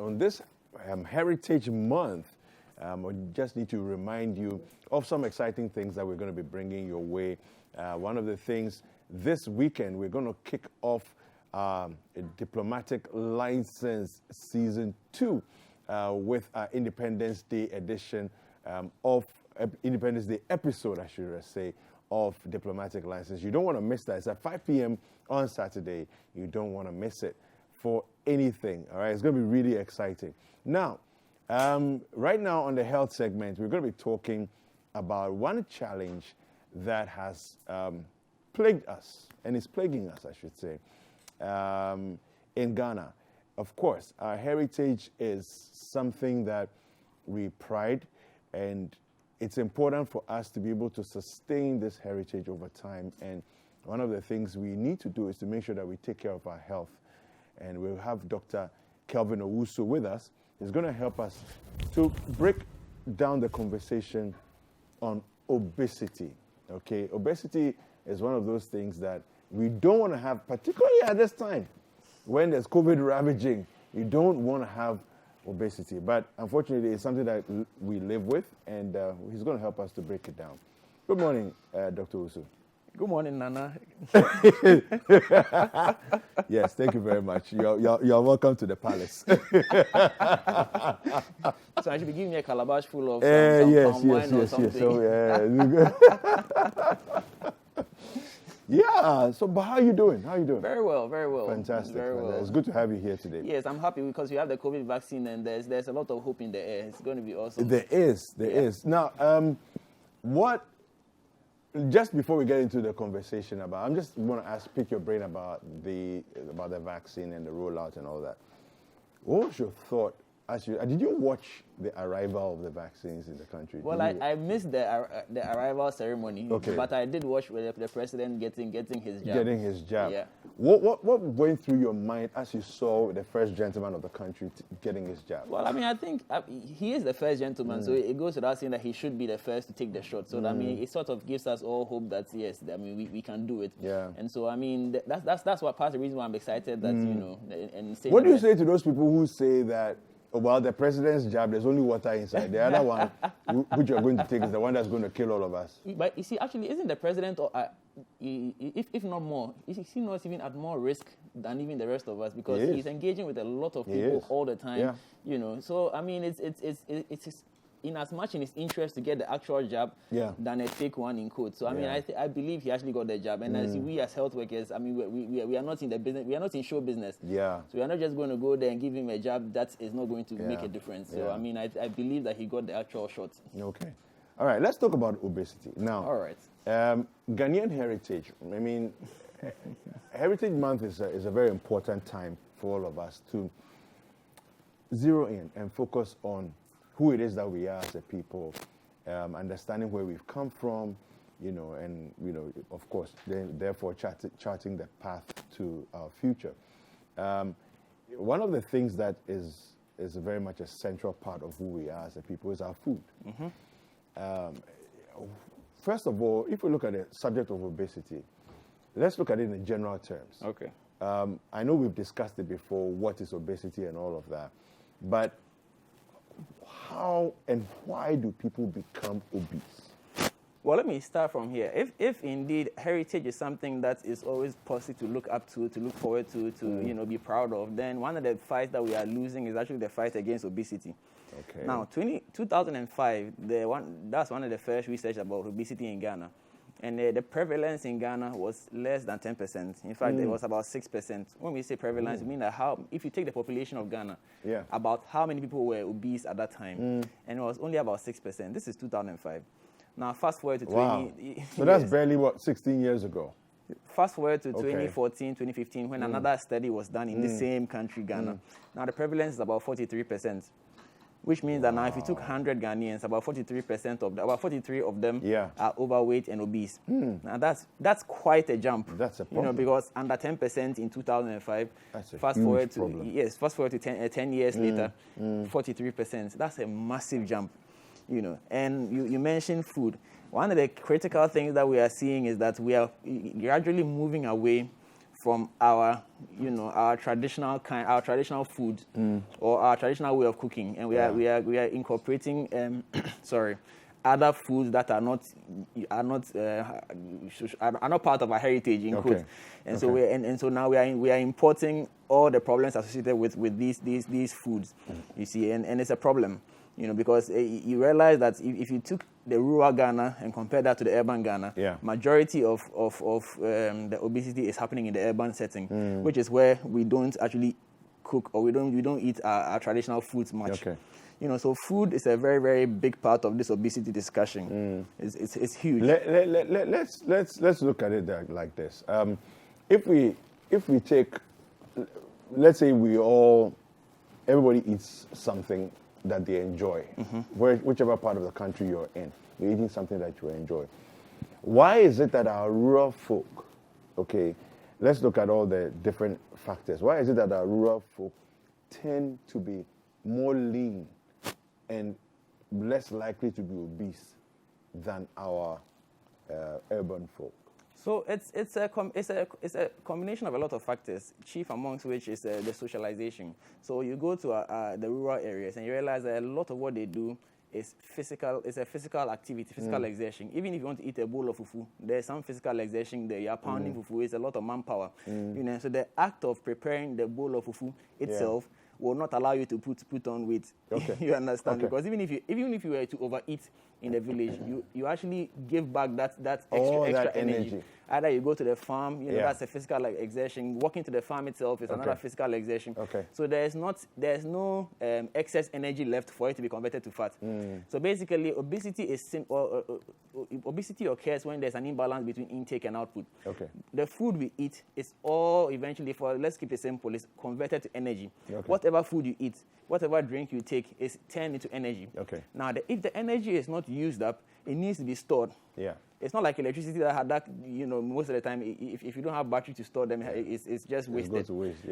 On this Heritage Month, I just need to remind you of some exciting things that we're going to be bringing your way. One of the things this weekend, we're going to kick off a Diplomatic License Season 2 with our Independence Day edition of Independence Day episode, I should say, of Diplomatic License. You don't want to miss that. It's at 5 p.m. on Saturday. You don't want to miss it for anything, all right? It's going to be really exciting. Now, right now on the health segment, we're going to be talking about one challenge that has plagued us, and is plaguing us, I should say, in Ghana. Of course, our heritage is something that we pride, and it's important for us to be able to sustain this heritage over time. And one of the things we need to do is to make sure that we take care of our health. And we'll have Dr. Kelvin Owusu with us. He's going to help us to break down the conversation on obesity. Okay, obesity is one of those things that we don't want to have, particularly at this time when there's COVID ravaging. You don't want to have obesity, but unfortunately, it's something that we live with, and he's going to help us to break it down. Good morning, Dr. Owusu. Good morning, Nana. Yes, thank you very much. You're welcome to the palace. So I should be giving me a calabash full of yes, palm wine or something. So, yeah. So, but how are you doing? How are you doing? Very well, very well. Fantastic. Very well. It's good to have you here today. Yes, I'm happy because we have the COVID vaccine and there's a lot of hope in the air. It's going to be awesome. There is. Now, just before we get into the conversation about, I'm just want to pick your brain about the vaccine and the rollout and all that. What was your thought? Did you watch the arrival of the vaccines in the country? Well, I missed the arrival ceremony, okay, but I did watch the president getting his jab. Getting his jab. Yeah. What went through your mind as you saw the first gentleman of the country getting his jab? Well, I mean, I think he is the first gentleman, so it goes without saying that he should be the first to take the shot. So I mean, it sort of gives us all hope that yes, I mean, we can do it. Yeah. And so I mean, that's what part of the reason why I'm excited that you know. And what do you say to those people who say that? Well, the president's jab, there's only water inside. The other one, which you're going to take, is the one that's going to kill all of us. But you see, actually, isn't the president, if not more, is he not even at more risk than even the rest of us? Because he's engaging with a lot of people all the time. Yeah. You know, so I mean, it's in as much in his interest to get the actual jab than a fake one in quote. So I mean, I believe he actually got the jab. And as we as health workers, I mean, we are not in the business. We are not in show business. Yeah. So we are not just going to go there and give him a jab that is not going to make a difference. So I mean, I believe that he got the actual shot. Okay. All right. Let's talk about obesity now. All right. Ghanaian heritage. I mean, Heritage Month is a very important time for all of us to zero in and focus on who it is that we are as a people, understanding where we've come from, you know, and, you know, of course, therefore charting the path to our future. One of the things that is very much a central part of who we are as a people is our food. Mm-hmm. First of all, if we look at the subject of obesity, let's look at it in general terms. Okay. I know we've discussed it before, what is obesity and all of that, but how and why do people become obese? Well, let me start from here. If indeed heritage is something that is always positive to look up to look forward to you know, be proud of, then one of the fights that we are losing is actually the fight against obesity. Okay. Now, 2005, that's one of the first research about obesity in Ghana. And the prevalence in Ghana was less than 10%. In fact, it was about 6%. When we say prevalence, we mean that if you take the population of Ghana, about how many people were obese at that time, and it was only about 6%. This is 2005. Now, fast forward to 20... So that's barely, 16 years ago? Fast forward to 2014, 2015, when another study was done in the same country, Ghana. Now, the prevalence is about 43%. Which means that now if you took 100 Ghanaians, about 43 of them are overweight and obese. Now that's quite a jump. That's a problem. You know, because under 10% in 2005. That's a fast huge forward to problem. Fast forward to 10 years later, 43%. That's a massive jump. You know, and you mentioned food. One of the critical things that we are seeing is that we are gradually moving away from our traditional food or our traditional way of cooking, and we are incorporating other foods that are not part of our heritage in quotes. And so now we are importing all the problems associated with these foods. You see, and it's a problem, because you realize that if you took the rural Ghana and compare that to the urban Ghana, majority of the obesity is happening in the urban setting, which is where we don't actually cook or we don't eat our traditional foods much. So food is a very, very big part of this obesity discussion. It's huge. Let's look at it like this. If we take, let's say everybody eats something that they enjoy, whichever part of the country you're in, you're eating something that you enjoy. Why is it that our rural folk, let's look at all the different factors. Why is it that our rural folk tend to be more lean and less likely to be obese than our urban folk? So it's a combination of a lot of factors, chief amongst which is the socialization. So you go to the rural areas and you realize that a lot of what they do is physical. It's a physical activity, physical exertion. Even if you want to eat a bowl of fufu, there's some physical exertion there. You're pounding fufu. It's a lot of manpower. So the act of preparing the bowl of fufu itself will not allow you to put on weight. You understand? Because even if you were to overeat in the village, you actually give back that extra energy. Either you go to the farm, that's a physical exertion. Walking to the farm itself is another physical exertion. So there's no excess energy left for it to be converted to fat. So basically, obesity occurs when there's an imbalance between intake and output. The food we eat is all eventually, let's keep it simple, is converted to energy. Whatever food you eat, whatever drink you take is turned into energy. Now, if the energy is not used up, it needs to be stored. It's not like electricity that most of the time, if you don't have battery to store them, it's just wasted. It goes to waste,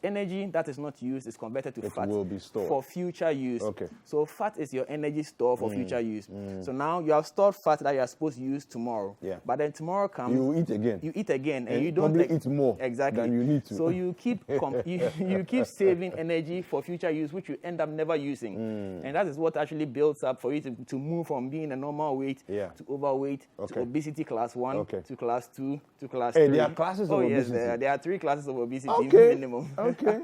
Energy that is not used is converted to fat will be stored for future use. So fat is your energy store for future use. So now you have stored fat that you are supposed to use tomorrow. But then tomorrow comes, you eat again, and you don't probably eat more than you need to. So you keep you keep saving energy for future use, which you end up never using. And that is what actually builds up for you to move from being a normal weight to overweight to obesity class 1 to class 2 to class 3. There are classes of obesity. Yes, there are 3 classes of obesity minimum. Okay.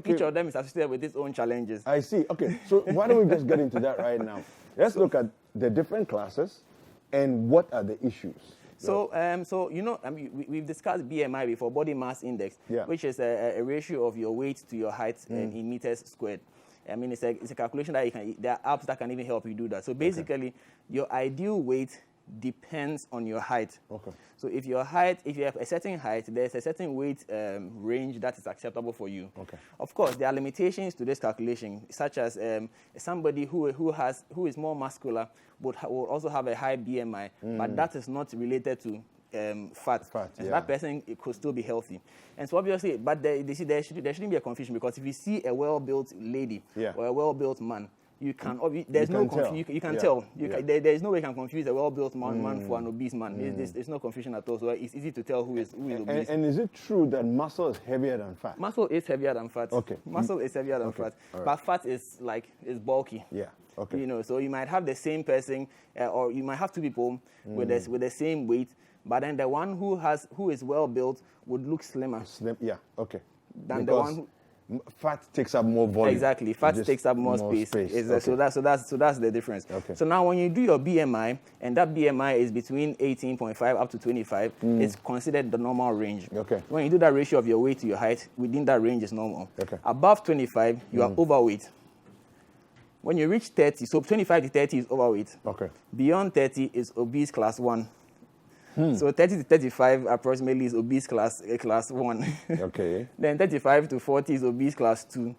Each of them is associated with its own challenges. I see. Okay, so why don't we just get into that right now? Let's look at the different classes and what are the issues. We've discussed BMI before, body mass index, which is a ratio of your weight to your height in meters squared. I mean, it's a calculation that there are apps that can even help you do that. So basically, your ideal weight depends on your height. So if you have a certain height, there's a certain weight range that is acceptable for you. Of course, there are limitations to this calculation, such as somebody who is more muscular will also have a high BMI, but that is not related to fat. And so that person could still be healthy. And so obviously, but there shouldn't be a confusion, because if you see a well-built lady or a well-built man, you can tell. There is no way you can confuse a well-built man for an obese man. There's no confusion at all. So it's easy to tell who is obese. And is it true that muscle is heavier than fat? Muscle is heavier than fat. Muscle is heavier than fat. But fat is bulky. So you might have the same person, or you might have 2 people with the same weight, but then the one who is well built would look slimmer. Than the one who. Fat takes up more volume. Exactly, fat takes up more space. So that's the difference. So now when you do your BMI, and that BMI is between 18.5 up to 25, it's considered the normal range. When you do that ratio of your weight to your height, within that range is normal. Above 25, you are overweight. When you reach 30, so 25 to 30 is overweight. Beyond 30 is obese class 1. So 30 to 35 approximately is obese class 1. Then 35 to 40 is obese class 2.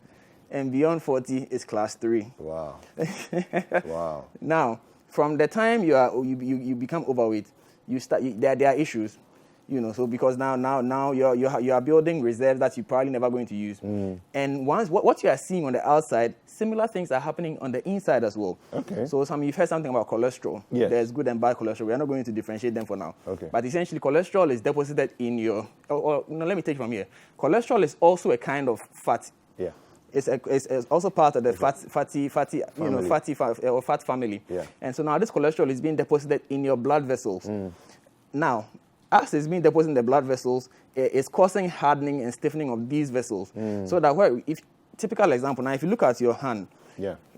And beyond 40 is class 3. Wow. Now, from the time you become overweight, there are issues. So because now you are building reserves that you're probably never going to use. And once what you are seeing on the outside, similar things are happening on the inside as well. Okay. So you've heard something about cholesterol. Yes. There's good and bad cholesterol. We are not going to differentiate them for now. Okay. But essentially, cholesterol is deposited in your. Let me take it from here. Cholesterol is also a kind of fat. Yeah. It's also part of the fatty fat family. Yeah. And so now this cholesterol is being deposited in your blood vessels. Now, as it's being deposited in the blood vessels, it's causing hardening and stiffening of these vessels. So that typical example, now if you look at your hand,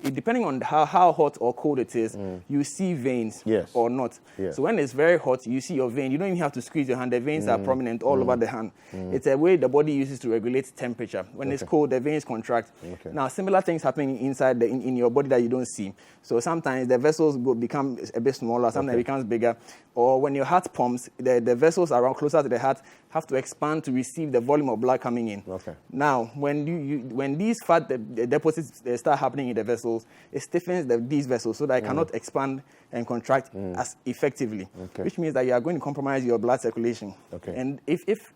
depending on how hot or cold it is, you see veins or not. Yes. So when it's very hot, you see your vein. You don't even have to squeeze your hand. The veins are prominent all over the hand. It's a way the body uses to regulate temperature. When it's cold, the veins contract. Now, similar things happening inside in your body that you don't see. So sometimes the vessels become a bit smaller. Sometimes it becomes bigger. Or when your heart pumps, the vessels around closer to the heart have to expand to receive the volume of blood coming in. Now, when these fat deposits start happening in the vessels, it stiffens these vessels so that it cannot expand and contract as effectively, which means that you are going to compromise your blood circulation. And if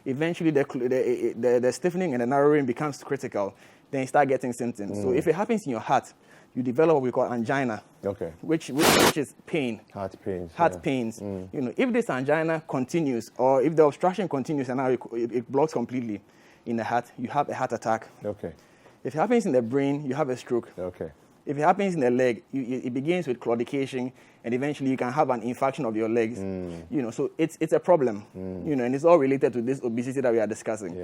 eventually the stiffening and the narrowing becomes critical, then you start getting symptoms. So if it happens in your heart, you develop what we call angina, which is pain. Heart pains. Heart pains. If this angina continues, or if the obstruction continues and now it blocks completely in the heart, you have a heart attack. If it happens in the brain, you have a stroke. If it happens in the leg, it begins with claudication, and eventually you can have an infarction of your legs. So it's a problem. And it's all related to this obesity that we are discussing.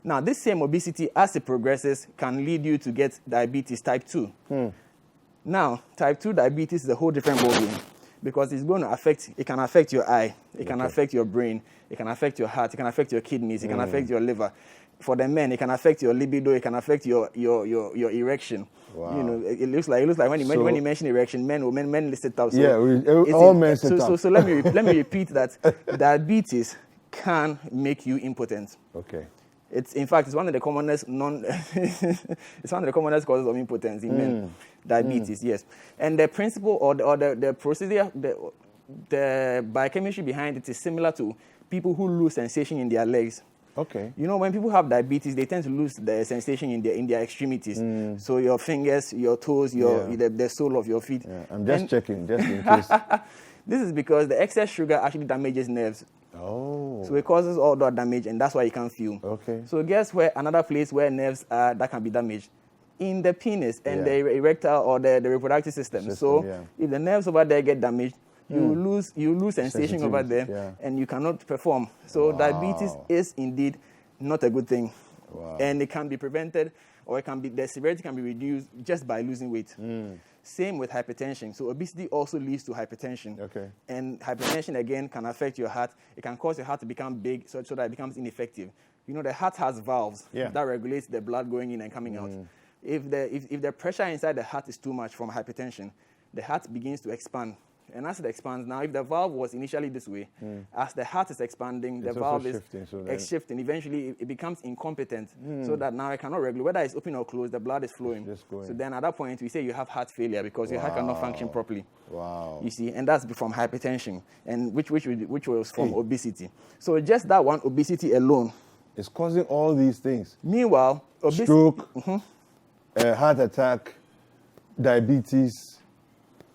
Now, this same obesity, as it progresses, can lead you to get diabetes type 2. Now, type 2 diabetes is a whole different ballgame because it can affect your eye, it can affect your brain, it can affect your heart, it can affect your kidneys, it can affect your liver. For the men, it can affect your libido, it can affect your erection. It looks like when you mention erection, men list it out. So all men sit up. So let me repeat that diabetes can make you impotent. It's one of the commonest it's one of the commonest causes of impotence in men. Diabetes, yes. And the principle or the procedure, the biochemistry behind it is similar to people who lose sensation in their legs. When people have diabetes, they tend to lose the sensation in their extremities. So your fingers, your toes, the sole of your feet. I'm just checking, just in case. This is because the excess sugar actually damages nerves. So it causes all that damage, and that's why you can't feel. So guess where another place where nerves are that can be damaged? In the penis and the erectile or the reproductive system. If the nerves over there get damaged, you lose sensation over there, and you cannot perform. So diabetes is indeed not a good thing, and it can be prevented, or the severity can be reduced just by losing weight. Same with hypertension. So obesity also leads to hypertension. And hypertension, again, can affect your heart. It can cause your heart to become big so that it becomes ineffective. The heart has valves that regulates the blood going in and coming out. If the pressure inside the heart is too much from hypertension, the heart begins to expand. And as it expands, now if the valve was initially this way, as the heart is expanding, the valve is shifting. Eventually, it becomes incompetent, so that now it cannot regulate. Whether it's open or closed, the blood is flowing. So then at that point, we say you have heart failure because your heart cannot function properly. You see, and that's from hypertension, and which was from obesity. So just that one obesity alone is causing all these things. Meanwhile, stroke, heart attack, diabetes,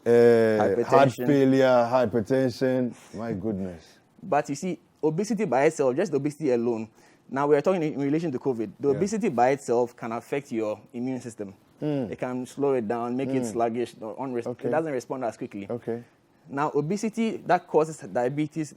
heart failure, hypertension. My goodness. But you see, obesity by itself, just obesity alone. Now we are talking in relation to COVID. The obesity by itself can affect your immune system. It can slow it down, make it sluggish, or it doesn't respond as quickly. Now, obesity that causes diabetes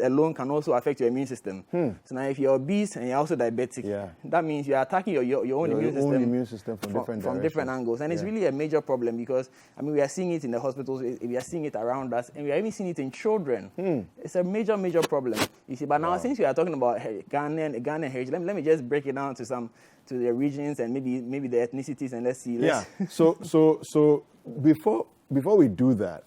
alone can also affect your immune system. So now if you're obese and you're also diabetic, that means you're attacking your own immune system from different angles. And it's really a major problem because, we are seeing it in the hospitals, we are seeing it around us, and we are even seeing it in children. It's a major, major problem. You see, but now since we are talking about Ghanaian heritage, let me just break it down to the regions and maybe the ethnicities, and let's see. So before we do that,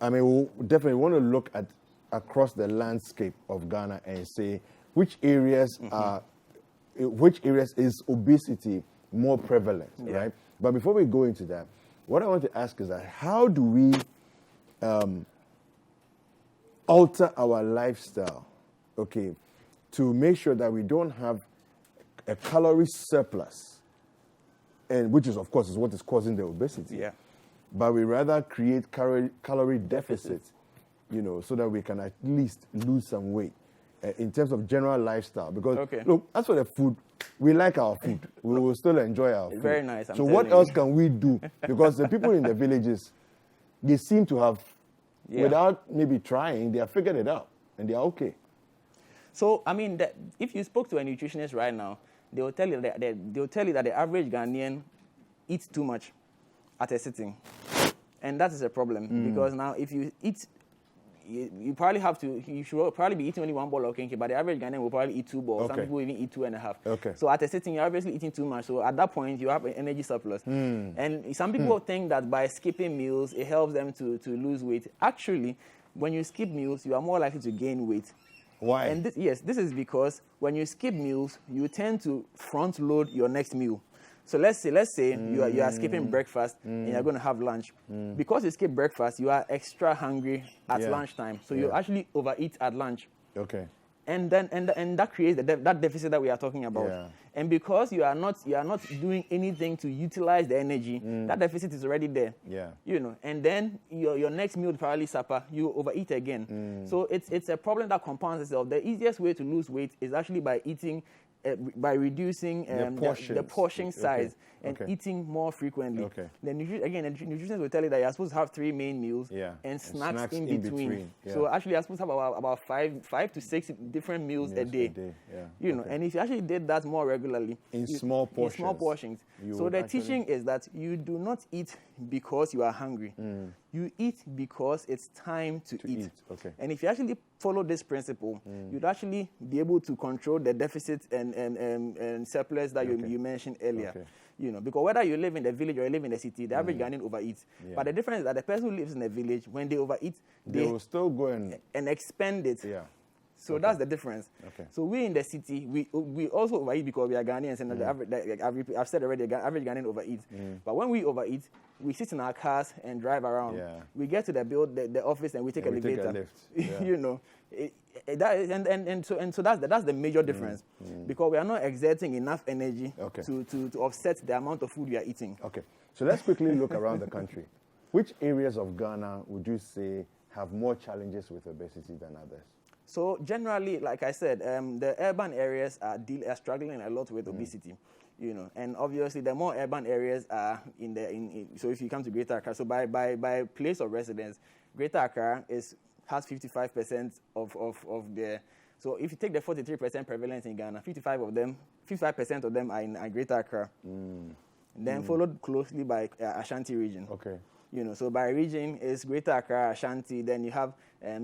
we definitely want to look at across the landscape of Ghana and say which areas is obesity more prevalent, right? But before we go into that, what I want to ask is that how do we alter our lifestyle okay, to make sure that we don't have a calorie surplus, and which is, of course, is what is causing the obesity. Yeah. But we rather create calorie deficit, you know, so that we can at least lose some weight in terms of general lifestyle. Because, look, as for the food, we like our food. We will still enjoy our food. Very nice. So what else can we do? Because the people in the villages, they seem to have, without maybe trying, they have figured it out, and they are okay. So, I mean, if you spoke to a nutritionist right now, they will tell you that the average Ghanaian eats too much at a sitting, and that is a problem because now if you eat, you should probably be eating only one bowl of kenke, but the average Ghanaian will probably eat 2 bowls. Some people even eat 2.5. Okay. So at a sitting, you're obviously eating too much. So at that point, you have an energy surplus. And some people think that by skipping meals, it helps them to lose weight. Actually, when you skip meals, you are more likely to gain weight. Why? And this is because when you skip meals, you tend to front load your next meal. So let's say you are skipping breakfast and you're going to have lunch. Because you skip breakfast, you are extra hungry at lunchtime. So you actually overeat at lunch. Okay. And that creates that deficit that we are talking about. Yeah. And because you are not doing anything to utilize the energy, that deficit is already there. Yeah. You know, and then your next meal probably supper, you overeat again. So it's a problem that compounds itself. The easiest way to lose weight is actually by eating, by reducing the portion size and eating more frequently. Okay. The nutritionists will tell you that you're supposed to have 3 main meals and snacks in between. Yeah. So actually, you're supposed to have about 5 to 6 different meals a day. Yeah. You know, and if you actually did that more regularly, in small portions. So the teaching is that you do not eat because you are hungry. You eat because it's time to eat. Okay. And if you actually follow this principle, you'd actually be able to control the deficit and surplus that you mentioned earlier. Okay. You know, because whether you live in the village or you live in the city, the average Ghanaian overeats. Yeah. But the difference is that the person who lives in the village, when they overeat, they will still go and expend it. Yeah. So that's the difference. Okay. So we in the city, we also overeat because we are Ghanaians, and the average, I've said already, the average Ghanaian overeats. But when we overeat, we sit in our cars and drive around. Yeah. We get to the office and we take elevator. Take a lift. Yeah. You know, so that's the major difference because we are not exerting enough energy to offset the amount of food we are eating. Okay. So let's quickly look around the country. Which areas of Ghana would you say have more challenges with obesity than others? So generally, like I said, the urban areas are struggling a lot with obesity, you know, and obviously the more urban areas are so if you come to Greater Accra, so by place of residence, Greater Accra has 55% of the. So if you take the 43% prevalence in Ghana, 55% of them are in Greater Accra. Then followed closely by Ashanti region. Okay. You know, so by region is Greater Accra, Ashanti. Then you have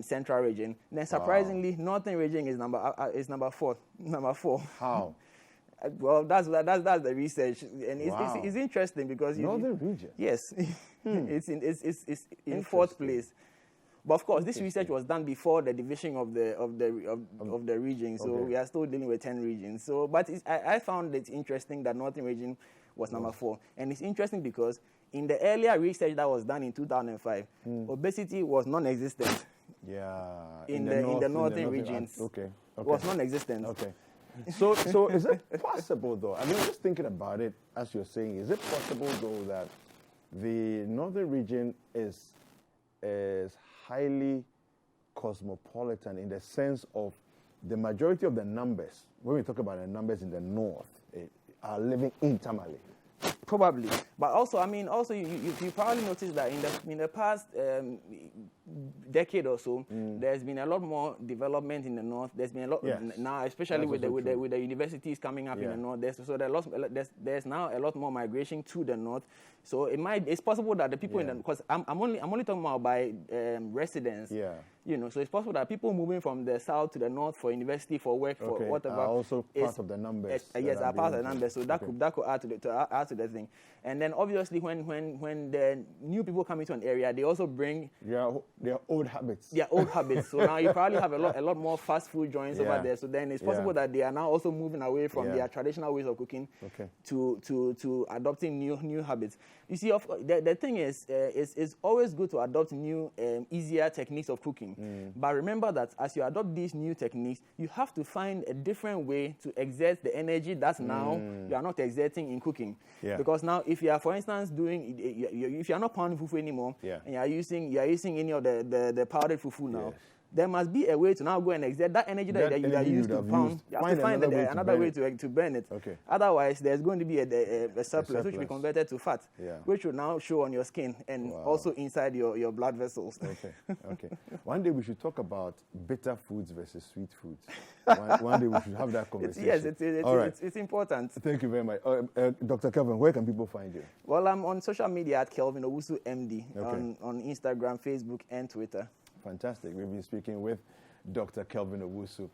Central region. Then surprisingly, Northern region is number 4. Number 4. How? Well, that's the research, and it's interesting because Northern region. Yes, it's in 4th place. But of course, this research was done before the division of the region, so we are still dealing with 10 regions. So, but I found it interesting that Northern region was number 4, and it's interesting because in the earlier research that was done in 2005, obesity was non-existent. Yeah. In the northern regions. Okay. Was non-existent. Okay. So is it possible though? I mean, just thinking about it as you're saying, is it possible though that the northern region is highly cosmopolitan in the sense of the majority of the numbers, when we talk about the numbers in the north, are living in Tamale? Probably, but also, I mean, you probably noticed that in the past decade or so, there's been a lot more development in the north. There's been a lot now, especially with the universities coming up in the north. There's now a lot more migration to the north. So it's possible that the people in the, because I'm only talking about by residents. Yeah. You know, so it's possible that people moving from the south to the north for university, for work, for whatever, are also part of the numbers. Yes, are part of the numbers. So that could add to the thing. something. And then obviously when the new people come into an area, they also bring their old habits. Their old habits. So now you probably have a lot more fast food joints over there. So then it's possible that they are now also moving away from their traditional ways of cooking to adopting new habits. You see, the thing is, it's always good to adopt new, easier techniques of cooking. But remember that as you adopt these new techniques, you have to find a different way to exert the energy that now you are not exerting in cooking. Because now, if you are, for instance, if you are not pounding fufu anymore, and you are using any of the powdered fufu now, there must be a way to now go and exert that energy that you are used to pound. You have to find another way to burn it. Otherwise, there's going to be a surplus which will be converted to fat, which will now show on your skin and also inside your blood vessels. Okay. One day we should talk about bitter foods versus sweet foods. One day we should have that conversation. It's important. Thank you very much. Dr. Kelvin, where can people find you? Well, I'm on social media at Kelvin Owusu MD on Instagram, Facebook, and Twitter. Fantastic. We've been speaking with Dr. Kelvin Owusu.